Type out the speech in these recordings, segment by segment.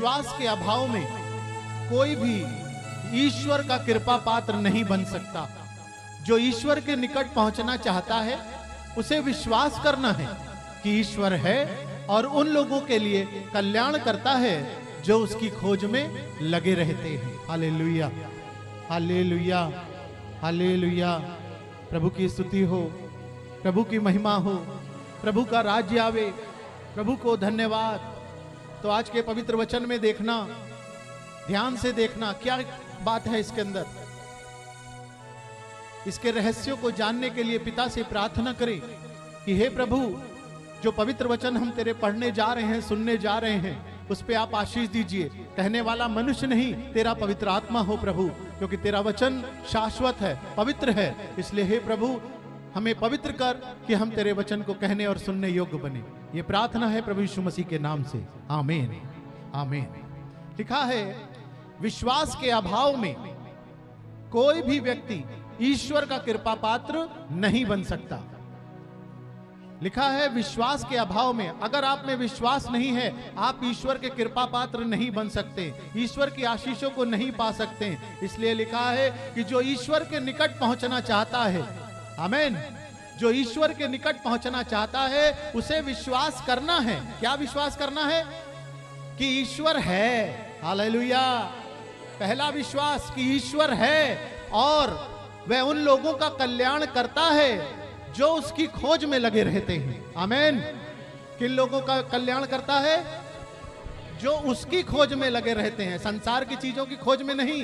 विश्वास के अभाव में कोई भी ईश्वर का कृपा पात्र नहीं बन सकता। जो ईश्वर के निकट पहुंचना चाहता है उसे विश्वास करना है कि ईश्वर है और उन लोगों के लिए कल्याण करता है जो उसकी खोज में लगे रहते हैं। Hallelujah, hallelujah, hallelujah. प्रभु की स्तुति हो, प्रभु की महिमा हो, प्रभु का राज्य आवे, प्रभु को धन्यवाद। तो आज के पवित्र वचन में देखना, ध्यान से देखना क्या बात है इसके अंदर। इसके रहस्यों को जानने के लिए पिता से प्रार्थना करें कि हे प्रभु, जो पवित्र वचन हम तेरे पढ़ने जा रहे हैं, सुनने जा रहे हैं, उस पे आप आशीष दीजिए। कहने वाला मनुष्य नहीं, तेरा पवित्र आत्मा हो प्रभु, क्योंकि तेरा वचन शाश्वत है, पवित्र है। इसलिए हे प्रभु, हमें पवित्र कर कि हम तेरे वचन को कहने और सुनने योग्य बने। ये प्रार्थना है प्रभु यीशु मसीह के नाम से, आमीन, आमीन। लिखा है विश्वास के अभाव में कोई भी व्यक्ति ईश्वर का कृपा पात्र नहीं बन सकता। लिखा है विश्वास के अभाव में, अगर आप में विश्वास नहीं है आप ईश्वर के कृपा पात्र नहीं बन सकते, ईश्वर की आशीषों को नहीं पा सकते। इसलिए लिखा है कि जो ईश्वर के निकट पहुंचना चाहता है, आमीन, जो ईश्वर के निकट पहुंचना चाहता है उसे विश्वास करना है। क्या विश्वास करना है? कि ईश्वर है। हालेलुया। पहला विश्वास कि ईश्वर है और वह उन लोगों का कल्याण करता है जो उसकी खोज में लगे रहते हैं। आमीन। किन लोगों का कल्याण करता है? जो उसकी खोज में लगे रहते हैं, संसार की चीजों की खोज में नहीं,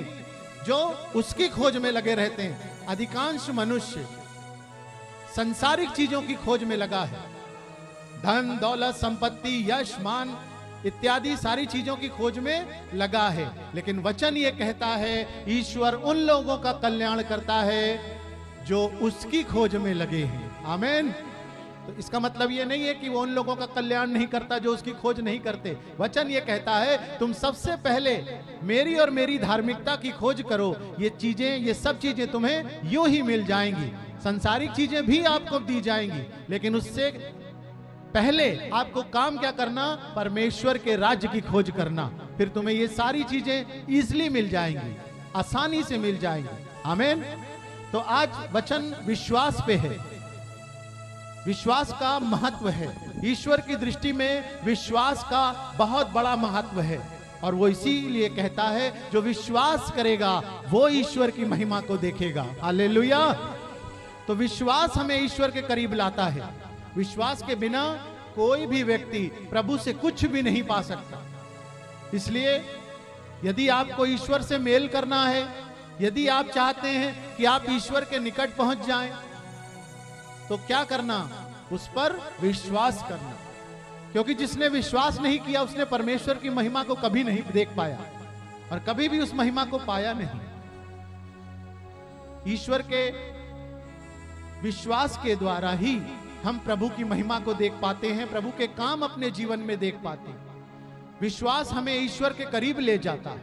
जो उसकी खोज में लगे रहते हैं। अधिकांश मनुष्य संसारिक चीजों की खोज में लगा है, धन दौलत संपत्ति यश मान इत्यादि सारी चीजों की खोज में लगा है। लेकिन वचन ये कहता है ईश्वर उन लोगों का कल्याण करता है जो उसकी खोज में लगे हैं। आमीन। तो इसका मतलब ये नहीं है कि वो उन लोगों का कल्याण नहीं करता जो उसकी खोज नहीं करते। वचन ये कहता है तुम सबसे पहले मेरी और मेरी धार्मिकता की खोज करो, ये चीजें, ये सब चीजें तुम्हें यूं ही मिल जाएंगी। संसारिक चीजें भी आपको दी जाएंगी, लेकिन उससे पहले आपको काम क्या करना? परमेश्वर के राज्य की खोज करना। फिर तुम्हें ये सारी चीजें इजीली मिल जाएंगी, आसानी से मिल जाएंगी। आमीन। तो आज वचन विश्वास पे है, विश्वास का महत्व है। ईश्वर की दृष्टि में विश्वास का बहुत बड़ा महत्व है और वो इसीलिए कहता है जो विश्वास करेगा वो ईश्वर की महिमा को देखेगा। हालेलुया। तो विश्वास हमें ईश्वर के करीब लाता है। विश्वास के बिना कोई भी व्यक्ति प्रभु से कुछ भी नहीं पा सकता। इसलिए यदि आपको ईश्वर से मेल करना है, यदि आप चाहते हैं कि आप ईश्वर के निकट पहुंच जाएं, तो क्या करना? उस पर विश्वास करना। क्योंकि जिसने विश्वास नहीं किया उसने परमेश्वर की महिमा को कभी नहीं देख पाया और कभी भी उस महिमा को पाया नहीं। ईश्वर के विश्वास के द्वारा ही हम प्रभु की महिमा को देख पाते हैं, प्रभु के काम अपने जीवन में देख पाते हैं। विश्वास हमें ईश्वर के करीब ले जाता है।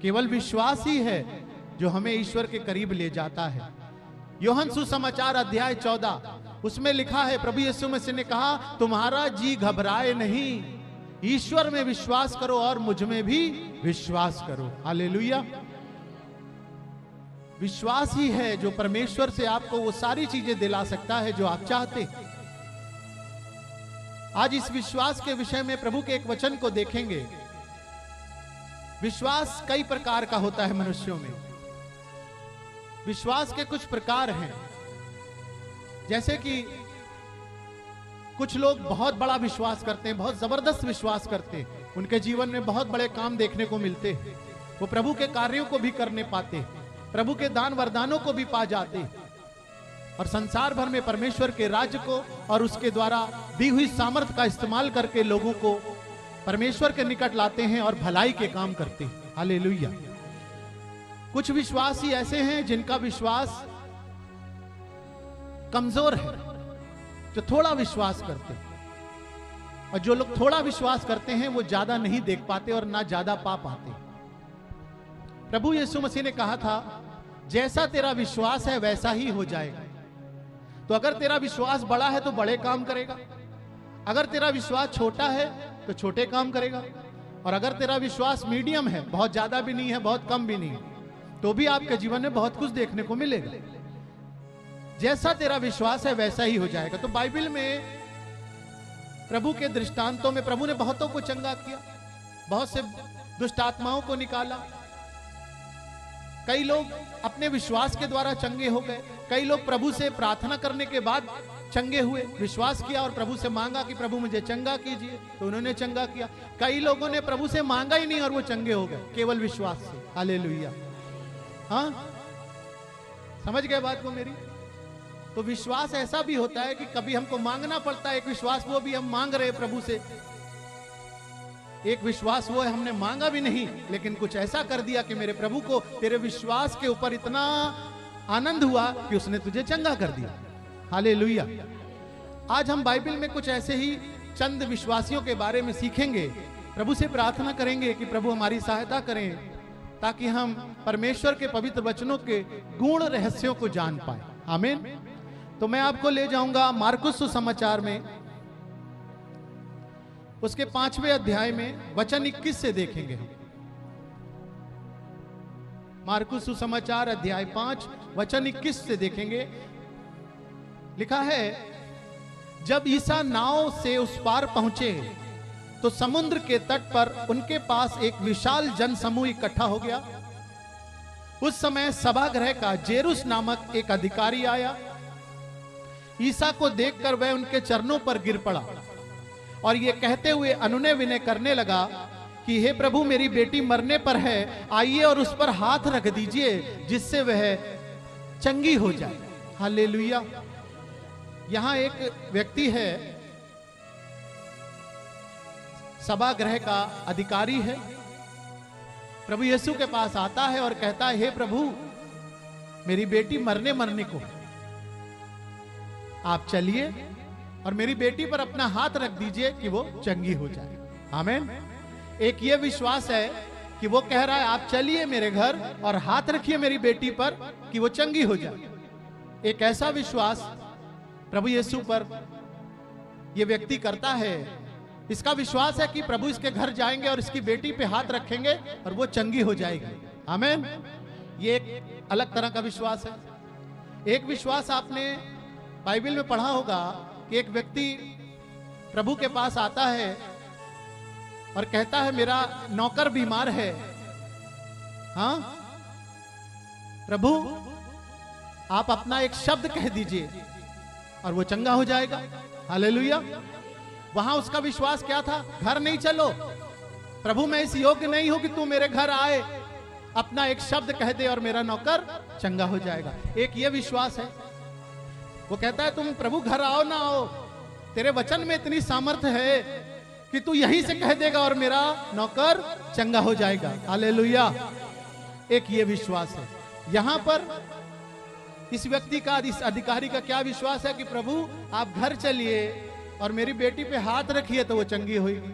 केवल विश्वास ही है जो हमें ईश्वर के करीब ले जाता है। यूहन्ना सुसमाचार अध्याय 14 उसमें लिखा है, प्रभु यीशु मसीह ने कहा तुम्हारा जी घबराए नहीं, ईश्वर में विश्वास करो और मुझ में भी विश्वास करो। हालेलुया। विश्वास ही है जो परमेश्वर से आपको वो सारी चीजें दिला सकता है जो आप चाहते हैं। आज इस विश्वास के विषय में प्रभु के एक वचन को देखेंगे। विश्वास कई प्रकार का होता है मनुष्यों में। विश्वास के कुछ प्रकार हैं, जैसे कि कुछ लोग बहुत बड़ा विश्वास करते हैं, बहुत जबरदस्त विश्वास करते हैं, उनके जीवन में बहुत बड़े काम देखने को मिलते हैं, वो प्रभु के कार्यों को भी करने पाते हैं, प्रभु के दान वरदानों को भी पा जाते हैं और संसार भर में परमेश्वर के राज्य को और उसके द्वारा दी हुई सामर्थ्य का इस्तेमाल करके लोगों को परमेश्वर के निकट लाते हैं और भलाई के काम करते हैं। हालेलुया। कुछ विश्वासी ऐसे हैं जिनका विश्वास कमजोर है, जो थोड़ा विश्वास करते हैं, और जो लोग थोड़ा विश्वास करते हैं वो ज्यादा नहीं देख पाते और ना ज्यादा पा पाते। प्रभु यीशु मसीह ने कहा था जैसा तेरा विश्वास है वैसा ही हो जाएगा। तो अगर तेरा विश्वास बड़ा है तो बड़े काम करेगा, अगर तेरा विश्वास छोटा है तो छोटे काम करेगा। और अगर तेरा विश्वास मीडियम है, बहुत ज्यादा भी नहीं है बहुत कम भी नहीं है, तो भी आपके जीवन में बहुत कुछ देखने को मिलेगा। जैसा तेरा विश्वास है वैसा ही हो जाएगा। तो बाइबल में प्रभु के दृष्टांतों में प्रभु ने बहुतों को चंगा किया, बहुत से दुष्ट आत्माओं को निकाला। कई लोग अपने विश्वास के द्वारा चंगे हो गए, कई लोग प्रभु से प्रार्थना करने के बाद चंगे हुए, विश्वास किया और प्रभु से मांगा कि प्रभु मुझे चंगा कीजिए, तो उन्होंने चंगा किया। कई लोगों ने प्रभु से मांगा ही नहीं और वो चंगे हो गए केवल विश्वास से। हालेलुया। हाँ, समझ गए बात को मेरी? तो विश्वास ऐसा भी होता है कि कभी हमको मांगना पड़ता है एक विश्वास, वो भी हम मांग रहे प्रभु से। एक विश्वास वो है हमने मांगा भी नहीं लेकिन कुछ ऐसा कर दिया कि मेरे प्रभु को तेरे विश्वास के ऊपर इतना आनंद हुआ कि उसने तुझे चंगा कर दिया। हालेलुया। आज हम बाइबल में कुछ ऐसे ही चंद विश्वासियों के बारे में सीखेंगे, प्रभु से प्रार्थना करेंगे कि प्रभु हमारी सहायता करें ताकि हम परमेश्वर के पवित्र वचनों के गुण रहस्यों को जान पाए। आमीन। तो मैं आपको ले जाऊंगा मार्कुस सुसमाचार में, उसके 5वें अध्याय में वचन 21 से देखेंगे हम। मार्कुस सुसमाचार अध्याय 5 वचन 21 से देखेंगे। लिखा है, जब ईसा नाव से उस पार पहुंचे तो समुद्र के तट पर उनके पास एक विशाल जनसमूह इकट्ठा हो गया। उस समय सभागृह का जेरुस नामक एक अधिकारी आया। ईसा को देखकर वह उनके चरणों पर गिर पड़ा और ये कहते हुए अनुनय विनय करने लगा कि हे प्रभु, मेरी बेटी मरने पर है, आइए और उस पर हाथ रख दीजिए जिससे वह चंगी हो जाए। हालेलुया। यहां एक व्यक्ति है, सभागृह का अधिकारी है, प्रभु यीशु के पास आता है और कहता है, हे प्रभु, मेरी बेटी मरने को, आप चलिए और मेरी बेटी पर अपना हाथ रख दीजिए कि वो चंगी हो जाए। आमीन। एक ये विश्वास है कि वो कह रहा है आप चलिए मेरे घर और हाथ रखिए मेरी बेटी पर कि वो चंगी हो जाए। एक ऐसा विश्वास प्रभु यीशु पर ये व्यक्ति करता है। इसका विश्वास है कि प्रभु इसके घर जाएंगे और इसकी बेटी पे हाथ रखेंगे और वो चंगी हो जाएगी। आमीन। ये एक अलग तरह का विश्वास है। एक विश्वास आपने बाइबल में पढ़ा होगा कि एक व्यक्ति प्रभु के पास आता है और कहता है, मेरा नौकर बीमार है, हाँ प्रभु आप अपना एक शब्द कह दीजिए और वो चंगा हो जाएगा। हालेलुया। वहां उसका विश्वास क्या था? घर नहीं चलो प्रभु, मैं इस योग्य नहीं हूं कि तू मेरे घर आए, अपना एक शब्द कह दे और मेरा नौकर चंगा हो जाएगा। एक ये विश्वास है। वो कहता है तुम प्रभु घर आओ ना आओ, तेरे वचन में इतनी सामर्थ्य है कि तू यहीं से कह देगा और मेरा नौकर चंगा हो जाएगा। हालेलुया। एक ये विश्वास है। यहां पर इस व्यक्ति का, इस अधिकारी का क्या विश्वास है कि प्रभु आप घर चलिए और मेरी बेटी पे हाथ रखिए तो वो चंगी होगी।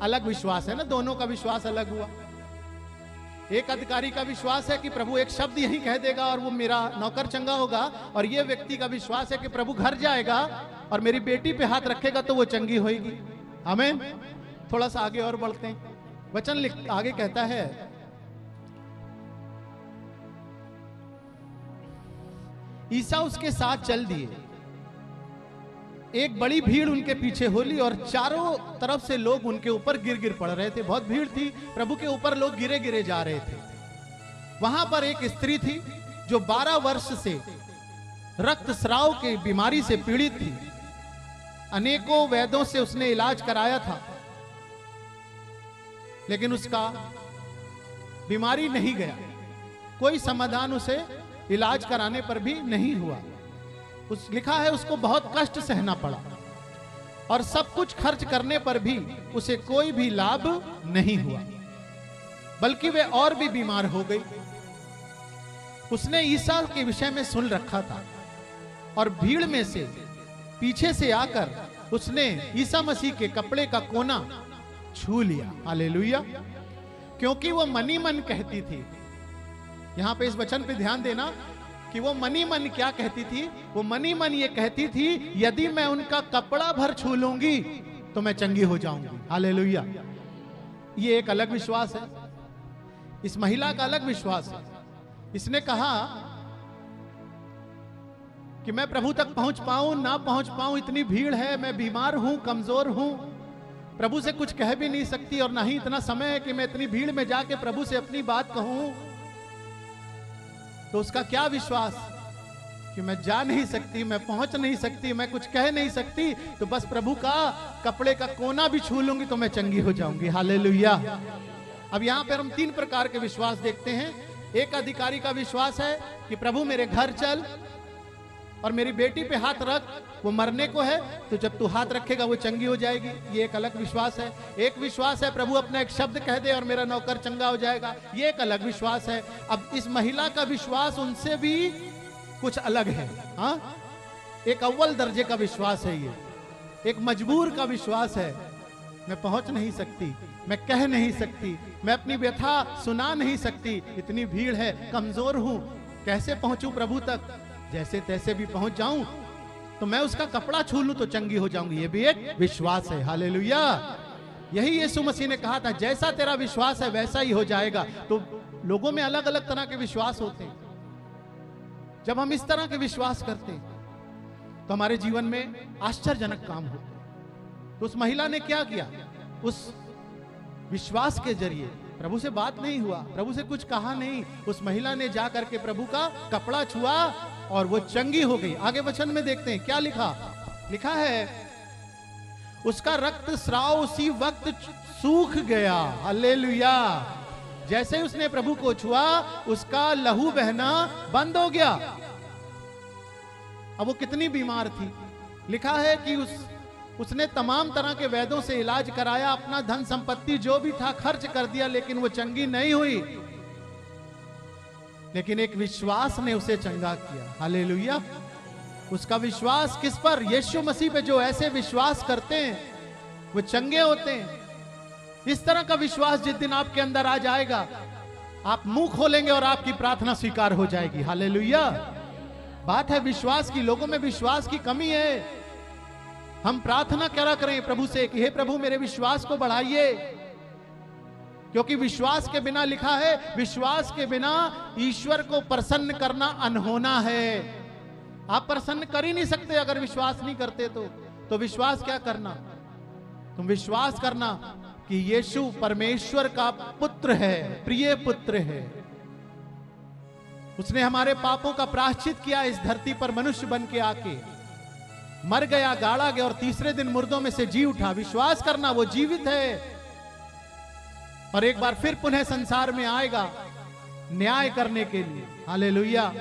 अलग विश्वास है ना, दोनों का विश्वास अलग हुआ। एक अधिकारी का विश्वास है कि प्रभु एक शब्द यही कह देगा और वो मेरा नौकर चंगा होगा, और ये व्यक्ति का विश्वास है कि प्रभु घर जाएगा और मेरी बेटी पे हाथ रखेगा तो वो चंगी होगी। आमीन। थोड़ा सा आगे और बढ़ते हैं। वचन आगे कहता है, ईसा उसके साथ चल दिए। एक बड़ी भीड़ उनके पीछे होली और चारों तरफ से लोग उनके ऊपर गिर गिर पड़ रहे थे। बहुत भीड़ थी, प्रभु के ऊपर लोग गिरे गिरे जा रहे थे। वहां पर एक स्त्री थी जो 12 वर्ष से रक्तस्राव की बीमारी से पीड़ित थी। अनेकों वैद्यों से उसने इलाज कराया था लेकिन उसका बीमारी नहीं गया, कोई समाधान उसे इलाज कराने पर भी नहीं हुआ। लिखा है उसको बहुत कष्ट सहना पड़ा और सब कुछ खर्च करने पर भी उसे कोई भी लाभ नहीं हुआ, बल्कि वे और भी बीमार हो गई। उसने ईसा के विषय में सुन रखा था और भीड़ में से पीछे से आकर उसने ईसा मसीह के कपड़े का कोना छू लिया। हालेलुया। क्योंकि वो मनी मन कहती थी। यहां पे इस वचन पे ध्यान देना कि वो मनी मन क्या कहती थी? वो मनी मन ये कहती थी, यदि मैं उनका कपड़ा भर छू लूंगी तो मैं चंगी हो जाऊंगी। हालेलुया। ये एक अलग विश्वास है। इस महिला का अलग विश्वास है। इसने कहा कि मैं प्रभु तक पहुंच पाऊं ना पहुंच पाऊं, इतनी भीड़ है, मैं बीमार हूं, कमजोर हूं, प्रभु से कुछ कह भी नहीं सकती, और ना ही इतना समय है कि मैं इतनी भीड़ में जाके प्रभु से अपनी बात कहूं। तो उसका क्या विश्वास कि मैं जा नहीं सकती, मैं पहुंच नहीं सकती, मैं कुछ कह नहीं सकती, तो बस प्रभु का कपड़े का कोना भी छू लूंगी तो मैं चंगी हो जाऊंगी। हालेलुया। अब यहां पर हम 3 प्रकार के विश्वास देखते हैं। एक अधिकारी का विश्वास है कि प्रभु मेरे घर चल और मेरी बेटी पे हाथ रख, वो मरने को है, तो जब तू हाथ रखेगा वो चंगी हो जाएगी। ये एक अलग विश्वास है। एक विश्वास है प्रभु अपना एक शब्द कह दे और मेरा नौकर चंगा हो जाएगा। ये एक अलग विश्वास है। अब इस महिला का विश्वास उनसे भी कुछ अलग है। हाँ, एक अव्वल दर्जे का विश्वास है। ये एक मजबूर का विश्वास है। मैं पहुंच नहीं सकती, मैं कह नहीं सकती, मैं अपनी व्यथा सुना नहीं सकती, इतनी भीड़ है, कमजोर हूं, कैसे पहुंचूं प्रभु तक, जैसे तैसे भी पहुंच जाऊं तो मैं उसका कपड़ा छू लूं तो चंगी हो जाऊंगी। ये भी एक विश्वास है। हालेलुया। यही यीशु मसीह ने कहा था, जैसा तेरा विश्वास है वैसा ही हो जाएगा। तो लोगों में अलग अलग तरह के विश्वास होते हैं। जब हम इस तरह के विश्वास करते हैं तो हमारे जीवन में आश्चर्यजनक काम होता है। तो उस महिला ने क्या किया? उस विश्वास के जरिए, प्रभु से बात नहीं हुआ, प्रभु से कुछ कहा नहीं, उस महिला ने जा करके प्रभु का कपड़ा छुआ और वो चंगी हो गई। आगे वचन में देखते हैं क्या लिखा। लिखा है उसका रक्त स्राव उसी वक्त सूख गया। हालेलुया। जैसे उसने प्रभु को छुआ उसका लहू बहना बंद हो गया। अब वो कितनी बीमार थी। लिखा है कि उसने तमाम तरह के वैद्यों से इलाज कराया, अपना धन संपत्ति जो भी था खर्च कर दिया, लेकिन वो चंगी नहीं हुई। लेकिन एक विश्वास ने उसे चंगा किया। हालेलुया। उसका विश्वास किस पर? यीशु मसीह पे। जो ऐसे विश्वास करते हैं वो चंगे होते हैं। इस तरह का विश्वास जिस दिन आपके अंदर आ जाएगा, आप मुंह खोलेंगे और आपकी प्रार्थना स्वीकार हो जाएगी। हालेलुया। बात है विश्वास की। लोगों में विश्वास की कमी है। हम प्रार्थना क्या करें प्रभु से कि हे प्रभु मेरे विश्वास को बढ़ाइए, क्योंकि विश्वास के बिना, लिखा है विश्वास के बिना ईश्वर को प्रसन्न करना अनहोना है। आप प्रसन्न कर ही नहीं सकते अगर विश्वास नहीं करते। तो विश्वास क्या करना? तुम विश्वास करना कि यीशु परमेश्वर का पुत्र है, प्रिय पुत्र है। उसने हमारे पापों का प्रायश्चित किया, इस धरती पर मनुष्य बन के आके मर गया, गाड़ा गया और तीसरे दिन मुर्दों में से जी उठा। विश्वास करना वो जीवित है और एक बार फिर पुनः संसार में आएगा न्याय करने के लिए। हालेलुया।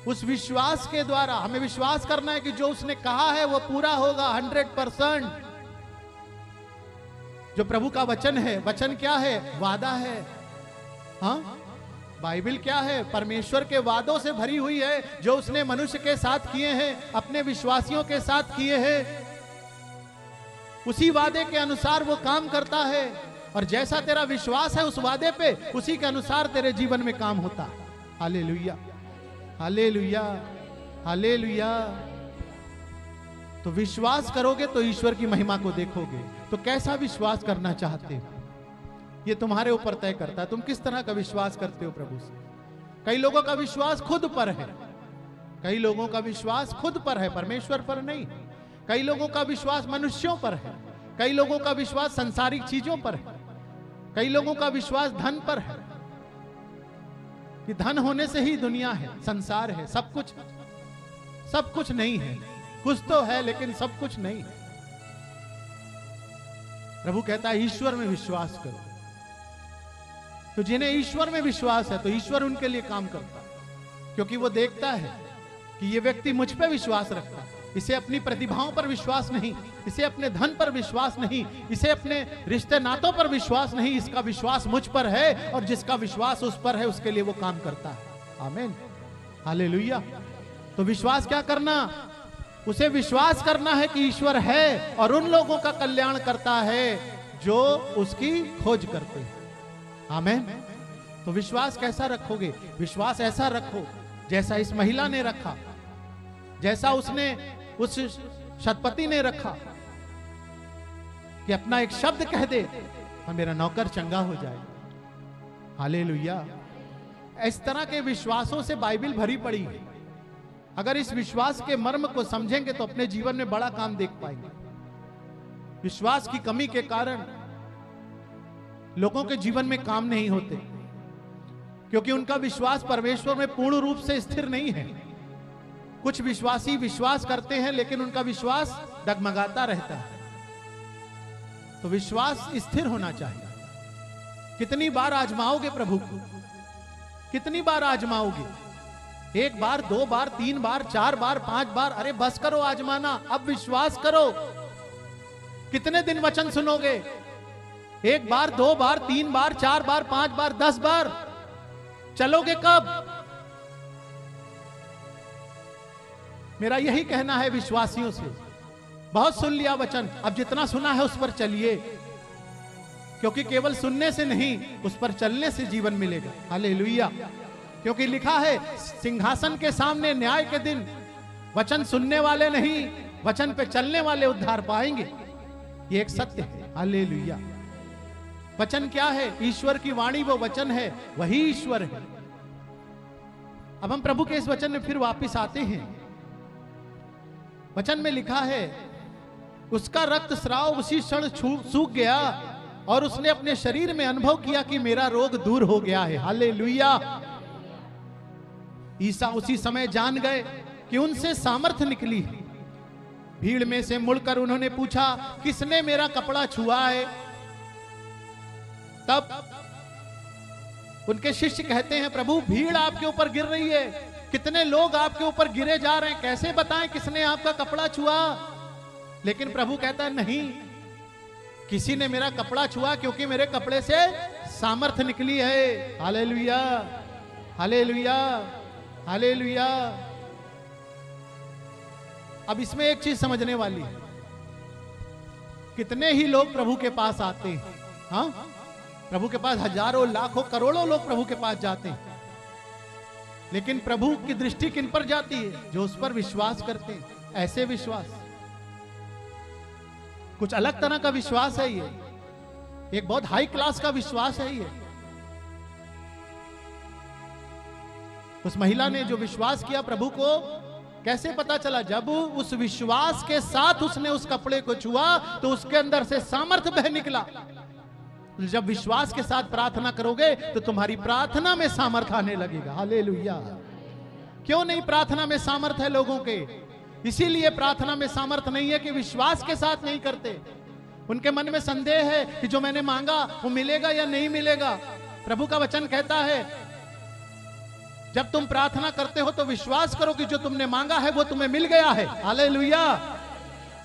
उस विश्वास के द्वारा हमें विश्वास करना है कि जो उसने कहा है वो पूरा होगा 100%। जो प्रभु का वचन है, वचन क्या है? वादा है। हाँ, बाइबल क्या है? परमेश्वर के वादों से भरी हुई है, जो उसने मनुष्य के साथ किए हैं, अपने विश्वासियों के साथ किए हैं। उसी वादे के अनुसार वो काम करता है, और जैसा तेरा विश्वास है उस वादे पे, उसी के अनुसार तेरे जीवन में काम होता है। Hallelujah, hallelujah, hallelujah. तो विश्वास करोगे तो ईश्वर की महिमा को देखोगे। तो कैसा विश्वास करना चाहते हो ये तुम्हारे ऊपर तय करता है। तुम किस तरह का विश्वास करते हो प्रभु से। कई लोगों का विश्वास खुद पर है, कई लोगों का विश्वास खुद पर है, परमेश्वर पर नहीं। कई लोगों का विश्वास मनुष्यों पर है, कई लोगों का विश्वास संसारिक चीजों पर है, कई लोगों का विश्वास धन पर है कि धन होने से ही दुनिया है, संसार है, सब कुछ नहीं है। कुछ तो है लेकिन सब कुछ नहीं है। प्रभु कहता है ईश्वर में विश्वास करो। तो जिन्हें ईश्वर में विश्वास है तो ईश्वर उनके लिए काम करता है, क्योंकि वो देखता है कि ये व्यक्ति मुझ पे विश्वास रखता है। इसे अपनी प्रतिभाओं पर विश्वास नहीं, इसे अपने धन पर विश्वास नहीं, इसे अपने रिश्ते नातों पर विश्वास नहीं, इसका विश्वास मुझ पर है, और जिसका विश्वास उस पर है उसके लिए वो काम करता है। आमीन, हालेलुया। तो विश्वास क्या करना? उसे विश्वास करना है कि ईश्वर है और उन लोगों का कल्याण करता है जो उसकी खोज करते हैं। आमीन। तो विश्वास कैसा रखोगे? विश्वास ऐसा रखो जैसा इस महिला ने रखा, जैसा उसने उस शतपति ने रखा, कि अपना एक शब्द कह दे और मेरा नौकर चंगा हो जाए। हालेलुया। इस तरह के विश्वासों से बाइबल भरी पड़ी है। अगर इस विश्वास के मर्म को समझेंगे तो अपने जीवन में बड़ा काम देख पाएंगे। विश्वास की कमी के कारण लोगों के जीवन में काम नहीं होते, क्योंकि उनका विश्वास परमेश्वर में पूर्ण रूप से स्थिर नहीं है। कुछ विश्वासी विश्वास करते हैं लेकिन उनका विश्वास डगमगाता रहता है। तो विश्वास स्थिर होना चाहिए। कितनी बार आजमाओगे प्रभु को? कितनी बार आजमाओगे? 1 बार, 2 बार, 3 बार, 4 बार, 5 बार? अरे बस करो आजमाना, अब विश्वास करो। कितने दिन वचन सुनोगे? 1 बार, 2 बार, 3 बार, 4 बार, 5 बार, 10 बार? चलोगे कब? मेरा यही कहना है विश्वासियों से, बहुत सुन लिया वचन, अब जितना सुना है उस पर चलिए, क्योंकि केवल सुनने से नहीं, उस पर चलने से जीवन मिलेगा। हालेलुया। क्योंकि लिखा है सिंहासन के सामने न्याय के दिन वचन सुनने वाले नहीं, वचन पे चलने वाले उद्धार पाएंगे। ये एक सत्य है। हालेलुया। वचन क्या है? ईश्वर की वाणी वो वचन है, वही ईश्वर है। अब हम प्रभु के इस वचन में फिर वापस आते हैं। वचन में लिखा है उसका रक्त स्राव उसी क्षण सूख गया और उसने अपने शरीर में अनुभव किया कि मेरा रोग दूर हो गया है। हालेलुया। ईसा उसी समय जान गए कि उनसे सामर्थ निकली है। भीड़ में से मुड़कर उन्होंने पूछा, किसने मेरा कपड़ा छुआ है? तब उनके शिष्य कहते हैं, प्रभु भीड़ आपके ऊपर गिर रही है, कितने लोग आपके ऊपर गिरे जा रहे हैं, कैसे बताएं किसने आपका कपड़ा छुआ? लेकिन प्रभु कहता है, नहीं, किसी ने मेरा कपड़ा छुआ क्योंकि मेरे कपड़े से सामर्थ निकली है। Hallelujah, hallelujah, hallelujah. अब इसमें एक चीज समझने वाली है, कितने ही लोग प्रभु के पास आते हैं। हाँ, प्रभु के पास हजारों, लाखों, करोड़ों लोग प्रभु के पास जाते हैं, लेकिन प्रभु की दृष्टि किन पर जाती है? जो उस पर विश्वास करते हैं। ऐसे विश्वास, कुछ अलग तरह का विश्वास है ये, एक बहुत हाई क्लास का विश्वास है ये। उस महिला ने जो विश्वास किया प्रभु को, कैसे पता चला? जब उस विश्वास के साथ उसने उस कपड़े को छुआ तो उसके अंदर से सामर्थ बह निकला। जब विश्वास के साथ प्रार्थना करोगे तो तुम्हारी प्रार्थना में सामर्थ आने लगेगा। हालेलुया। क्यों नहीं प्रार्थना में सामर्थ है लोगों के? इसीलिए प्रार्थना में सामर्थ नहीं है कि विश्वास के साथ नहीं करते। उनके मन में संदेह है कि जो मैंने मांगा वो मिलेगा या नहीं मिलेगा। प्रभु का वचन कहता है, जब तुम प्रार्थना करते हो तो विश्वास करो कि जो तुमने मांगा है वो तुम्हें मिल गया है। हालेलुया।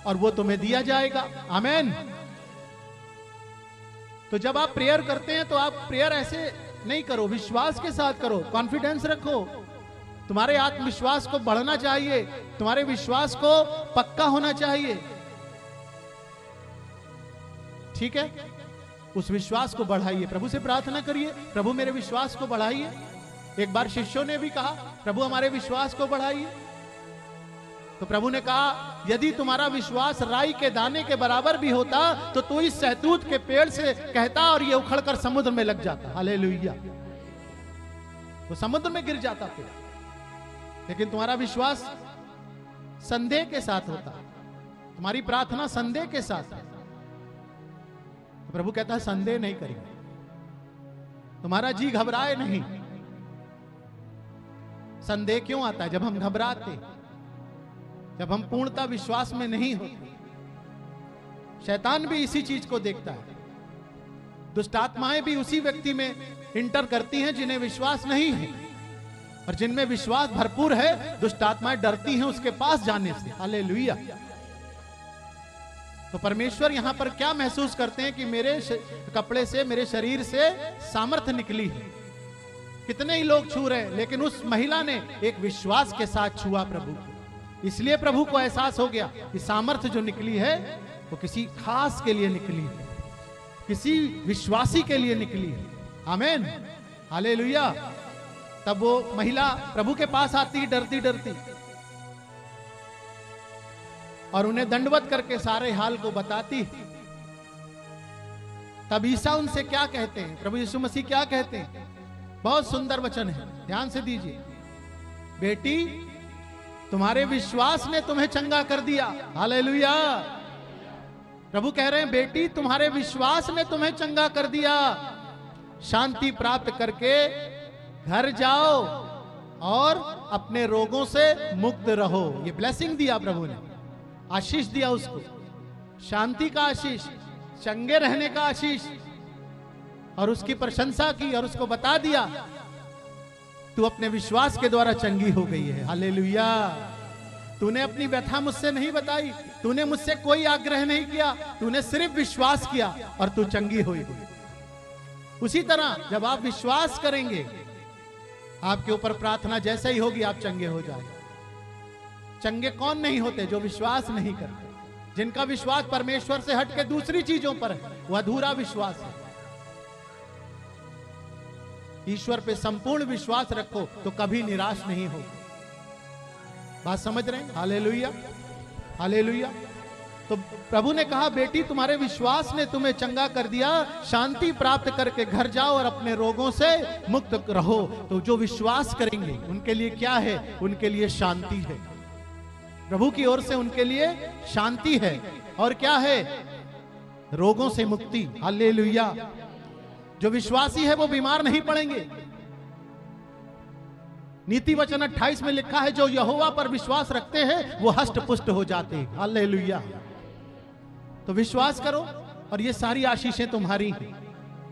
और वो तुम्हें दिया जाएगा। आमीन। तो जब आप प्रेयर करते हैं तो आप प्रेयर ऐसे नहीं करो, विश्वास के साथ करो, कॉन्फिडेंस रखो। तुम्हारे आत्मविश्वास को बढ़ना चाहिए, तुम्हारे विश्वास को पक्का होना चाहिए। ठीक है, उस विश्वास को बढ़ाइए, प्रभु से प्रार्थना करिए, प्रभु मेरे विश्वास को बढ़ाइए। एक बार शिष्यों ने भी कहा, प्रभु हमारे विश्वास को बढ़ाइए। तो प्रभु ने कहा, यदि तुम्हारा विश्वास राई के दाने के बराबर भी होता तो तू इस सहतूत के पेड़ से कहता और ये उखड़कर समुद्र में लग जाता। हालेलुया। वो समुद्र में गिर जाता पेड़, लेकिन तुम्हारा विश्वास संदेह के साथ होता, तुम्हारी प्रार्थना संदेह के साथ। तो प्रभु कहता है, संदेह नहीं करेंगे, तुम्हारा जी घबराए नहीं। संदेह क्यों आता है? जब हम घबराते, जब हम पूर्णता विश्वास में नहीं होते। शैतान भी इसी चीज को देखता है। दुष्ट आत्माएं भी उसी व्यक्ति में इंटर करती हैं जिन्हें विश्वास नहीं है, और जिनमें विश्वास भरपूर है दुष्ट आत्माएं डरती हैं उसके पास जाने से। हालेलुया। तो परमेश्वर यहां पर क्या महसूस करते हैं कि मेरे कपड़े से, मेरे शरीर से सामर्थ्य निकली है। कितने ही लोग छू रहे हैं, लेकिन उस महिला ने एक विश्वास के साथ छुआ प्रभु को। इसलिए प्रभु को एहसास हो गया कि सामर्थ्य जो निकली है वो किसी खास के लिए निकली है, किसी विश्वासी के लिए निकली है। आमीन, हालेलुया। तब वो महिला प्रभु के पास आती डरती डरती, और उन्हें दंडवत करके सारे हाल को बताती। तब ईसा उनसे क्या कहते हैं, प्रभु यीशु मसीह क्या कहते हैं? बहुत सुंदर वचन है, ध्यान से दीजिए। बेटी, तुम्हारे विश्वास ने तुम्हें चंगा कर दिया। हालेलुया। प्रभु कह रहे हैं, बेटी तुम्हारे विश्वास ने तुम्हें चंगा कर दिया, शांति प्राप्त करके घर जाओ और अपने रोगों से मुक्त रहो। ये ब्लेसिंग दिया प्रभु ने, आशीष दिया उसको, शांति का आशीष, चंगे रहने का आशीष, और उसकी प्रशंसा की और उसको बता दिया तू अपने विश्वास के द्वारा चंगी हो गई है। हालेलुया। तूने अपनी व्यथा मुझसे नहीं बताई, तूने मुझसे कोई आग्रह नहीं किया, तूने सिर्फ विश्वास किया और तू चंगी हुई। उसी तरह जब आप विश्वास करेंगे, आपके ऊपर प्रार्थना जैसे ही होगी आप चंगे हो जाएंगे। चंगे कौन नहीं होते? जो विश्वास नहीं करते, जिनका विश्वास परमेश्वर से हट के दूसरी चीजों पर है, वह अधूरा विश्वास है। ईश्वर पे संपूर्ण विश्वास रखो तो कभी निराश नहीं हो। बात समझ रहे हैं? Hallelujah, hallelujah. तो प्रभु ने कहा, बेटी तुम्हारे विश्वास ने तुम्हें चंगा कर दिया, शांति प्राप्त करके घर जाओ और अपने रोगों से मुक्त रहो। तो जो विश्वास करेंगे उनके लिए क्या है? उनके लिए शांति है। प्रभु की ओर से उनके लिए शांति है। और क्या है? रोगों से मुक्ति। हालेलुया। जो विश्वासी है वो बीमार नहीं पड़ेंगे। नीति वचन 28 में लिखा है, जो यहोवा पर विश्वास रखते हैं वो हष्ट पुष्ट हो जाते हैं। हालेलुया। तो विश्वास करो और ये सारी आशीषें तुम्हारी हैं,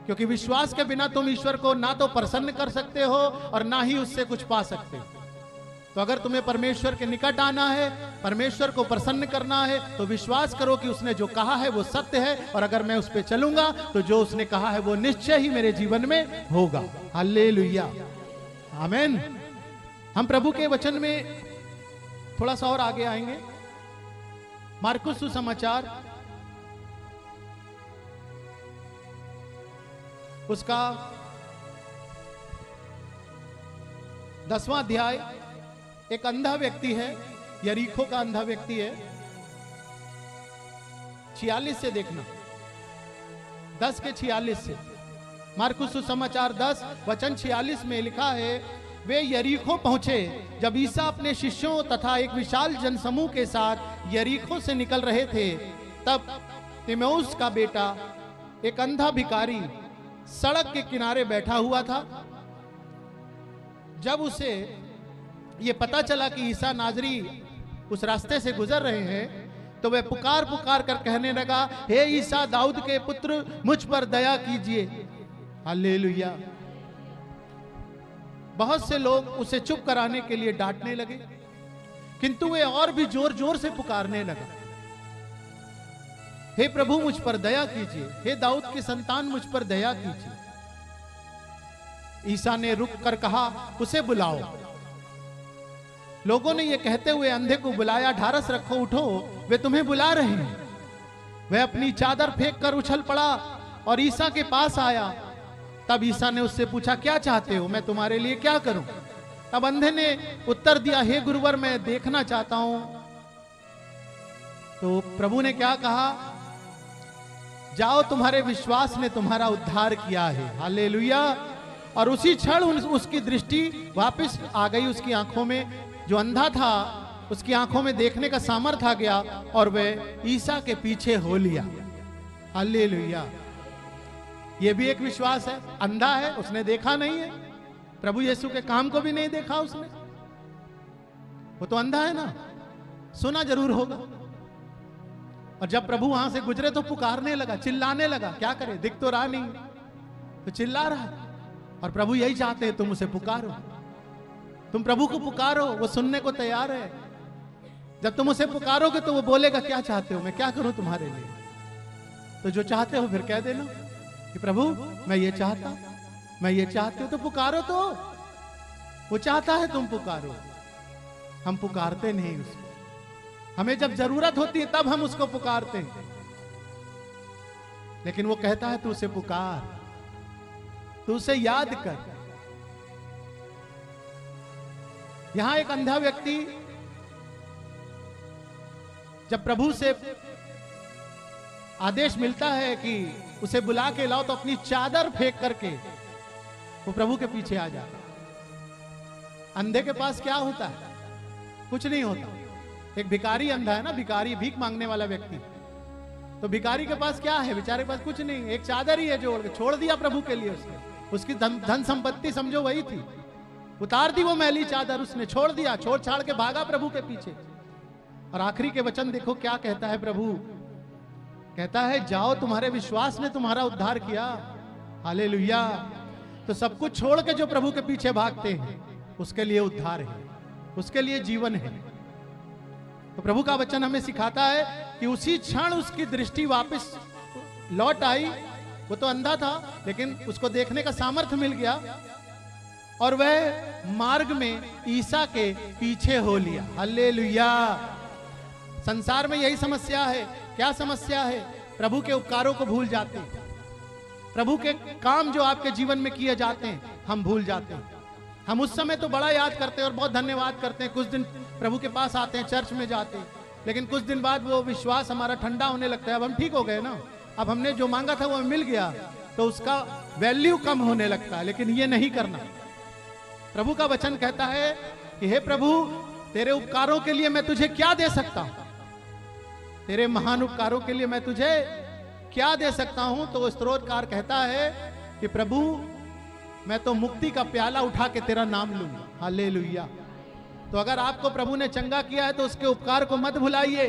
क्योंकि विश्वास के बिना तुम ईश्वर को ना तो प्रसन्न कर सकते हो और ना ही उससे कुछ पा सकते हो। तो अगर तुम्हें परमेश्वर के निकट आना है, परमेश्वर को प्रसन्न करना है, तो विश्वास करो कि उसने जो कहा है वो सत्य है, और अगर मैं उस पर चलूंगा तो जो उसने कहा है वो निश्चय ही मेरे जीवन में होगा। हालेलुया, आमीन। हम प्रभु के वचन में थोड़ा सा और आगे आएंगे। मार्कुस सुसमाचार उसका 10वां अध्याय। एक अंधा व्यक्ति है, यरीको का अंधा व्यक्ति है। 46 से देखना, 10 के 46 से। मार्कुस सुसमाचार 10 वचन 46 में लिखा है, वे यरीको पहुंचे। जब ईसा अपने शिष्यों तथा एक विशाल जनसमूह के साथ यरीको से निकल रहे थे, तब तिमेउस का बेटा एक अंधा भिखारी सड़क के किनारे बैठा हुआ था। जब उसे ये पता चला कि ईसा नाजरी उस रास्ते से गुजर रहे हैं, तो वह पुकार पुकार कर कहने लगा, हे ईसा दाऊद के पुत्र, मुझ पर दया कीजिए। हालेलुया। बहुत से लोग उसे चुप कराने के लिए डांटने लगे, किंतु वह और भी जोर जोर से पुकारने लगा, हे प्रभु मुझ पर दया कीजिए, हे दाऊद के संतान मुझ पर दया कीजिए। ईसा ने रुक कर कहा, उसे बुलाओ। लोगों ने यह कहते हुए अंधे को बुलाया, ढारस रखो, उठो, वे तुम्हें बुला रहे हैं। वह अपनी चादर फेंक कर उछल पड़ा और ईसा के पास आया। तब ईसा ने उससे पूछा, क्या चाहते हो? मैं तुम्हारे लिए क्या करूं? तब अंधे ने उत्तर दिया, हे गुरुवर, मैं देखना चाहता हूं। तो प्रभु ने क्या कहा? जाओ, तुम्हारे विश्वास ने तुम्हारा उद्धार किया है। हालेलुया। और उसी क्षण उसकी दृष्टि वापस आ गई उसकी आंखों में। जो अंधा था उसकी आंखों में देखने का सामर्थ्य आ गया और वह ईसा के पीछे हो लिया। हालेलुया। यह भी एक विश्वास है। अंधा है, उसने देखा नहीं है, प्रभु यीशु के काम को भी नहीं देखा उसने। वो तो अंधा है ना, सुना जरूर होगा। और जब प्रभु वहां से गुजरे तो पुकारने लगा, चिल्लाने लगा। क्या करे, दिख तो रहा नहीं, तो चिल्ला रहा है। और प्रभु यही चाहते हैं, तुम उसे पुकारो, तुम प्रभु को पुकारो, वो सुनने को तैयार है। जब तुम उसे पुकारोगे तो वो बोलेगा, क्या चाहते हो, मैं क्या करूं तुम्हारे लिए? तो जो चाहते हो फिर कह देना कि प्रभु मैं ये चाहता, मैं ये चाहती हूं। तो पुकारो, तो वो चाहता है तुम पुकारो। हम पुकारते नहीं उसको, हमें जब जरूरत होती है तब हम उसको पुकारते हैं, लेकिन वो कहता है तू उसे पुकार, तू उसे याद कर। यहां एक अंधा व्यक्ति जब प्रभु से आदेश मिलता है कि उसे बुला के लाओ, तो अपनी चादर फेंक करके वो प्रभु के पीछे आ जाता। अंधे के पास क्या होता है? कुछ नहीं होता। एक भिखारी अंधा है ना, भिखारी, भीख मांगने वाला व्यक्ति, तो भिखारी के पास क्या है? बेचारे के पास कुछ नहीं, एक चादर ही है जो छोड़ दिया प्रभु के लिए। उसकी धन संपत्ति समझो वही थी, उतार दी वो मैली चादर, उसने छोड़ दिया, छोड़ छाड़ के भागा प्रभु के पीछे। और आखिरी के वचन देखो क्या कहता है प्रभु, कहता है जाओ, तुम्हारे विश्वास ने तुम्हारा उद्धार किया। हालेलुया। तो सब कुछ छोड़ के जो प्रभु के पीछे भागते हैं उसके लिए उद्धार है, उसके लिए जीवन है। तो प्रभु का वचन हमें सिखाता है कि उसी क्षण उसकी दृष्टि वापस लौट आई। वो तो अंधा था लेकिन उसको देखने का सामर्थ्य मिल गया और वह मार्ग में ईसा के पीछे हो लिया। हालेलुया। संसार में यही समस्या है। क्या समस्या है? प्रभु के उपकारों को भूल जाते हैं, प्रभु के काम जो आपके जीवन में किए जाते हैं हम भूल जाते हैं। हम उस समय तो बड़ा याद करते हैं और बहुत धन्यवाद करते हैं, कुछ दिन प्रभु के पास आते हैं, चर्च में जाते हैं, लेकिन कुछ दिन बाद वो विश्वास हमारा ठंडा होने लगता है। अब हम ठीक हो गए ना, अब हमने जो मांगा था वो हमें मिल गया, तो उसका वैल्यू कम होने लगता है। लेकिन ये नहीं करना। प्रभु का वचन कहता है कि हे प्रभु, तेरे उपकारों के लिए मैं तुझे क्या दे सकता हूं? तेरे महान उपकारों के लिए मैं तुझे क्या दे सकता हूं? तो स्तोत्रकार कहता है कि प्रभु, मैं तो मुक्ति का प्याला उठा के तेरा नाम लूंगा। हालेलुया। तो अगर आपको प्रभु ने चंगा किया है तो उसके उपकार को मत भुलाइए।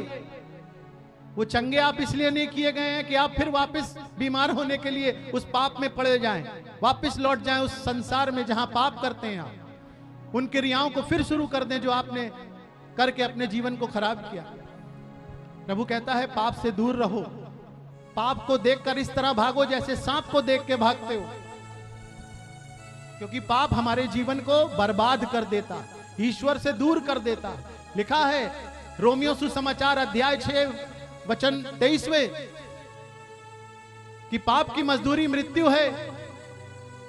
वो चंगे आप इसलिए नहीं किए गए हैं कि आप फिर वापस बीमार होने के लिए उस पाप में पड़े जाएं, वापस लौट जाएं उस संसार में जहां पाप करते हैं आप, उन क्रियाओं को फिर शुरू कर दें जो आपने करके अपने जीवन को खराब किया। प्रभु कहता है पाप से दूर रहो, पाप को देखकर इस तरह भागो जैसे सांप को देख के भागते हो, क्योंकि पाप हमारे जीवन को बर्बाद कर देता, ईश्वर से दूर कर देता। लिखा है रोमियो सुसमाचार अध्याय 6 वचन 23वें कि पाप की मजदूरी मृत्यु है,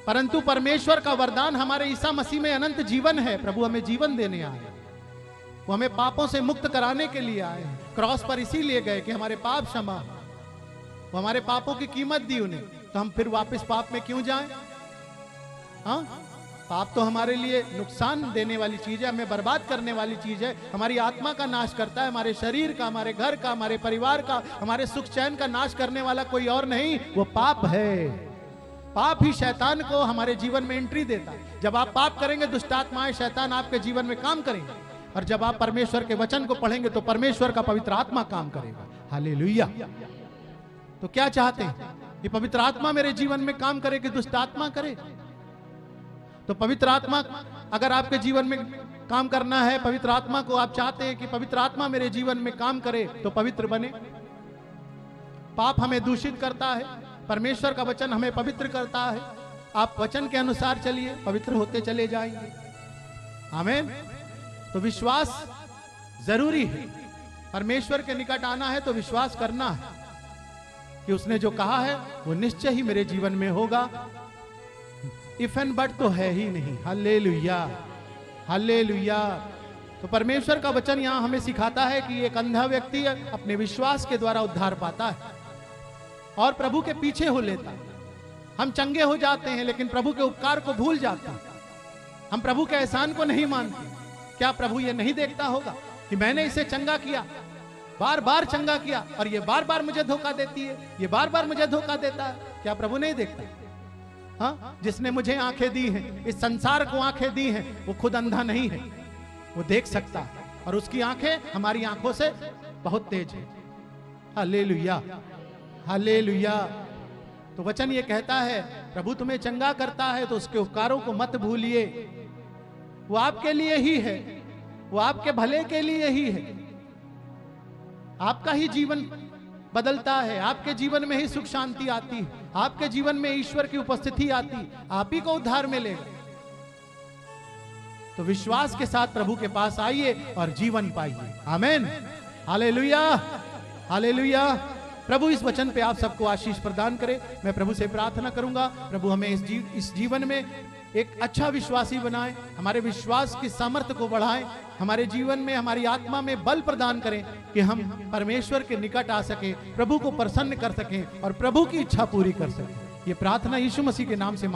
परंतु परमेश्वर का वरदान हमारे ईसा मसीह में अनंत जीवन है। प्रभु हमें जीवन देने आए, वो हमें पापों से मुक्त कराने के लिए आए। क्रॉस पर इसीलिए गए कि हमारे पाप क्षमा, वो हमारे पापों की कीमत दी उन्हें, तो हम फिर वापस पाप में क्यों जाएं? हाँ, पाप तो हमारे लिए नुकसान देने वाली चीज है, हमें बर्बाद करने वाली चीज है, हमारी आत्मा का नाश करता है, हमारे शरीर का, हमारे घर का, हमारे परिवार का, हमारे सुख चैन का नाश करने वाला कोई और नहीं, वो पाप है। पाप ही शैतान को हमारे जीवन में एंट्री देता है। जब आप पाप करेंगे, दुष्टात्माएं, शैतान आपके जीवन में काम करेंगे, और जब आप परमेश्वर के वचन को पढ़ेंगे तो परमेश्वर का पवित्र आत्मा काम करेगा। हालेलुया। तो क्या चाहते हैं कि पवित्र आत्मा मेरे जीवन में काम करे कि दुष्ट आत्मा करे? तो पवित्र आत्मा अगर आपके जीवन में काम करना है, पवित्र आत्मा को आप चाहते हैं कि पवित्र आत्मा मेरे जीवन में काम करे, तो पवित्र बने। पाप हमें दूषित करता है, परमेश्वर का वचन हमें पवित्र करता है। आप वचन के अनुसार चलिए, पवित्र होते चले जाएंगे। आमीन। तो विश्वास जरूरी है। परमेश्वर के निकट आना है तो विश्वास करना है कि उसने जो कहा है वो निश्चय ही मेरे जीवन में होगा। इफ एंड बट तो है ही नहीं। Hallelujah, hallelujah. तो परमेश्वर का वचन यहां हमें सिखाता है कि एक अंधा व्यक्ति अपने विश्वास के द्वारा उद्धार पाता है और प्रभु के पीछे हो लेता है। हम चंगे हो जाते हैं लेकिन प्रभु के उपकार को भूल जाते हैं, हम प्रभु के एहसान को नहीं मानते। क्या प्रभु ये नहीं देखता होगा कि मैंने इसे चंगा किया, बार बार चंगा किया, और ये बार बार मुझे धोखा देती है, ये बार बार मुझे धोखा देता है? क्या प्रभु नहीं देखता? हाँ, जिसने मुझे आंखें दी हैं, इस संसार को आंखें दी हैं, वो खुद अंधा नहीं है, वो देख सकता है, और उसकी आंखें हमारी आंखों से बहुत तेज है। Hallelujah, hallelujah. तो वचन ये कहता है प्रभु तुम्हें चंगा करता है तो उसके उपकारों को मत भूलिए। वो आपके लिए ही है, वो आपके भले के लिए ही है। आपका ही जीवन बदलता है, आपके जीवन में ही सुख शांति आती है, आपके जीवन में ईश्वर की उपस्थिति आती, आप ही को उद्धार मिलेगा। तो विश्वास के साथ प्रभु के पास आइए और जीवन पाइए। आमीन, हालेलुया, हालेलुया। प्रभु इस वचन पे आप सबको आशीष प्रदान करे। मैं प्रभु से प्रार्थना करूंगा, प्रभु हमें इस जीवन में एक अच्छा विश्वासी बनाए, हमारे विश्वास की सामर्थ्य को बढ़ाए, हमारे जीवन में हमारी आत्मा में बल प्रदान करें कि हम परमेश्वर के निकट आ सके, प्रभु को प्रसन्न कर सकें और प्रभु की इच्छा पूरी कर सकें। ये प्रार्थना यीशु मसीह के नाम से